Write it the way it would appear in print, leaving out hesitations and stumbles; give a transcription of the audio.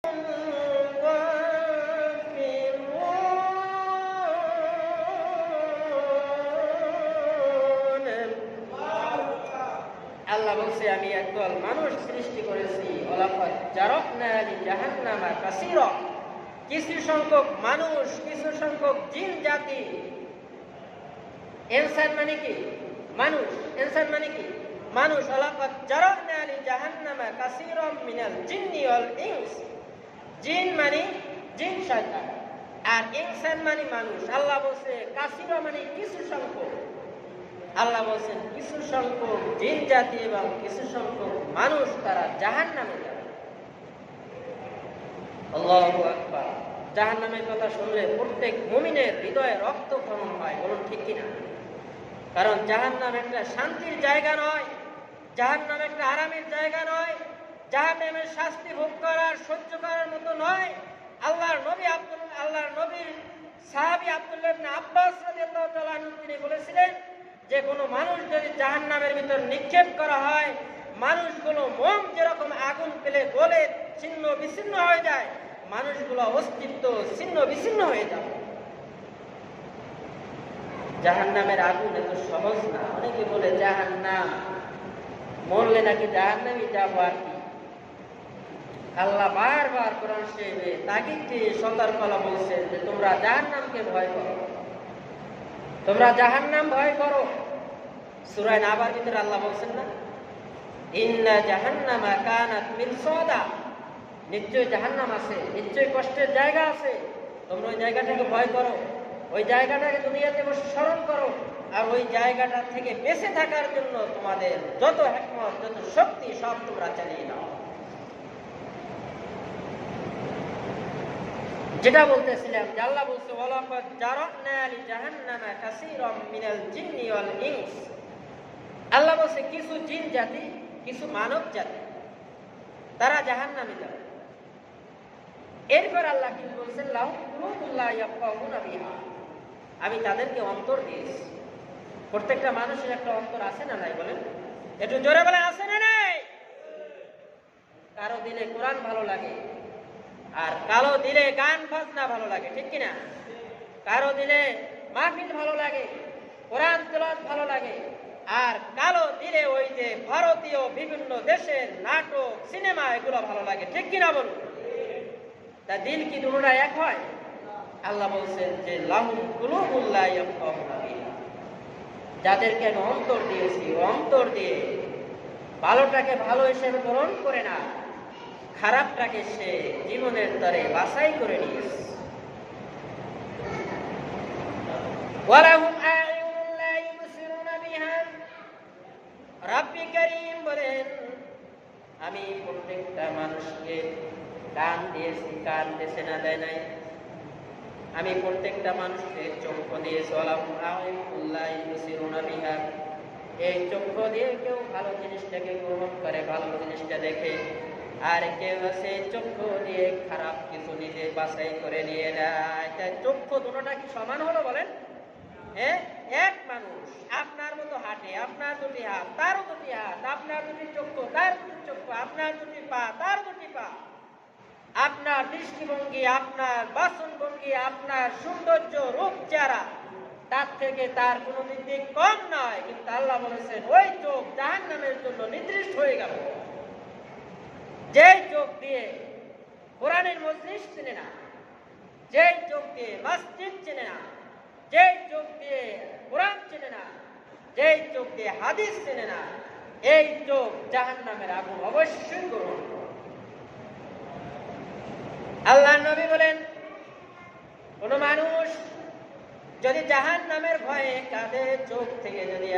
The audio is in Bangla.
আল্লাহ বলছে আমি একদল মানুষ সৃষ্টি করেছি ওয়ালাকাদ জারাবনা লিজাহান্নামা কাসীরা, কিছু সংখ্যক মানুষ, কিছু সংখ্যক জিন জাতি। ইনসান মানে কি? মানুষ। ইনসান মানে কি? মানুষ। ওয়ালাকাদ জারাবনা লিজাহান্নামা কাসীরাম মিনাল জিন্নি ওয়াল ইনস। জিন মানে জিন শয়তান, আর ইনসান মানে মানুষ। আল্লাহ বলছে কাসীরা মানে কিছু সংখ্যক। আল্লাহ বলছেন কিছু সংখ্যক জিন জাতি এবং কিছু সংখ্যক মানুষ তারা জাহান্নামে যাবে। আল্লাহু আকবার। জাহান্নামের কথা শুনলে প্রত্যেক মুমিনের হৃদয়ে রক্তক্ষরণ হয়, বলুন ঠিক কিনা? কারণ জাহান্নাম একটা শান্তির জায়গা নয়, জাহান্নাম একটা আরামের জায়গা নয়, জাহান্নামের শাস্তি ভোগ করার সহ্য করার মতো নয়। আল্লাহর নবীর সাহাবী আব্দুল্লাহ ইবনে আব্বাস রাদিয়াল্লাহু তাআলা আনহু তিনি বলেছিলেন যে কোনো মানুষ যদি জাহান্নামের ভিতর নিক্ষেপ করা হয়, মানুষগুলো মোম যেরকম আগুন পেলে গলে ছিন্ন বিচ্ছিন্ন হয়ে যায়, মানুষগুলো অস্তিত্ব ছিন্ন বিচ্ছিন্ন হয়ে যাবে। জাহান্নামের আগুন এত সহজ না। অনেকে বলে জাহান্নাম, মরলে নাকি জাহান্নামই যাবো আর কি। আল্লাহ বারবার কোরআন শরীফে তাগিদ দিয়ে সতর্কতা বলছে যে তোমরা জাহান্নামকে ভয় করো, তোমরা জাহান্নাম ভয় করো। সূরা নাবার ভিতরে আল্লাহ বলছেন না, ইন্না জাহান্নামা কানাত মিরসাদা, নিশ্চয় জাহান্নাম আছে, নিশ্চয় কষ্টের জায়গা আছে, তোমরা ওই জায়গাটাকে ভয় করো, ওই জায়গাটাকে দুনিয়াতে বসে স্মরণ করো, আর ওই জায়গাটা থেকে বেঁচে থাকার জন্য তোমাদের যত হিকমত যত শক্তি সব তোমরা চালিয়ে দাও। যেটা বলতেছিলাম যে আল্লাহ বলছে ওয়ালাকাদ জারাবনা লিজাহান্নামা কাসীরাম মিনাল জিন্নি ওয়াল ইনস। আল্লাহ বলছে কিছু জিন জাতি, কিছু মানব জাতি তারা জাহান্নামে যাবে। এরপর আল্লাহ কি বলছেন, লাহুম কুলুবুন লা ইয়াফকাহুনা বিহা, আমি তাদেরকে অন্তর দিয়েছি। প্রত্যেকটা মানুষের একটা অন্তর আছে না নাই? বলেন একটু জোরে বলেন, আছে না নাই? কারো দিলে কোরআন ভালো লাগে, আর কারো দিলে গান বাজনা ভালো লাগে, ঠিক কিনা? কারো দিলে মাহফিল ভালো লাগে, কোরআন তেলাওয়াত ভালো লাগে, আর কারো দিলে ওই যে ভারতীয় বিভিন্ন দেশের নাটক সিনেমা এগুলো ভালো লাগে, ঠিক কিনা বলুন? তা দিল কি দুটোটা এক হয়? আল্লাহ বলছেন যে লাহুম কুলুবুন লা ইয়াফকাহুনা বিহা, যাদেরকে আমি অন্তর দিয়েছি, অন্তর দিয়ে ভালোটাকে ভালো হিসেবে গ্রহণ করে না, খারাপটাকে সে জীবনের তরে বাছাই করে নিয়েছে। ওয়ালাহুম আ'য়ুনুন লা ইউবসিরুনা বিহা, রাব্বি কারীম বলেন আমি প্রত্যেকটা মানুষকে কান দিয়েছি, কান দেশে না দেয় নাই। আমি প্রত্যেকটা মানুষকে চক্ষু দিয়েছি, ওয়ালাহুম আ'য়ুনুন লা ইউবসিরুনা বিহা, এই চক্ষু দিয়ে কেউ ভালো জিনিসটাকে গ্রহণ করে, ভালো জিনিসটা দেখে, আর কেউ আছে চক্ষু দিয়ে খারাপ কিছু নিজে বাছাই করে নিয়ে নেয়। তাই চক্ষু দুটোটা কি সমান হলো? বলেন এক মানুষ আপনার মতো হাঁটে, আপনার দুটি হাত তারও দুটি হাত, আপনার দুটি চক্ষু তার দুটি চক্ষু, আপনার দুটি পা তার দুটি পা, আপনার দৃষ্টিভঙ্গি, আপনার বাচনভঙ্গি, আপনার সৌন্দর্য রূপ চেহারা তার থেকে তার কোনো দিক কম নয়। কিন্তু আল্লাহ বলেছেন ওই চোখ জাহান্নামের জন্য নির্দিষ্ট হয়ে গেল। যেই চোখ দিয়ে কোরআনের মজলিস চেনে না, যেই চোখ দিয়ে মসজিদ চেনে না, যেই চোখ দিয়ে কোরআন চেনে না, যেই চোখ দিয়ে হাদিস চেনে না, এই চোখ জাহান্নামের আগুন অবশ্যই গ্রহণ করবে। আল্লাহর নবী বলেন কোন মানুষ যদি জাহান্নামের ভয়ে কাঁদে, চোখ থেকে যদি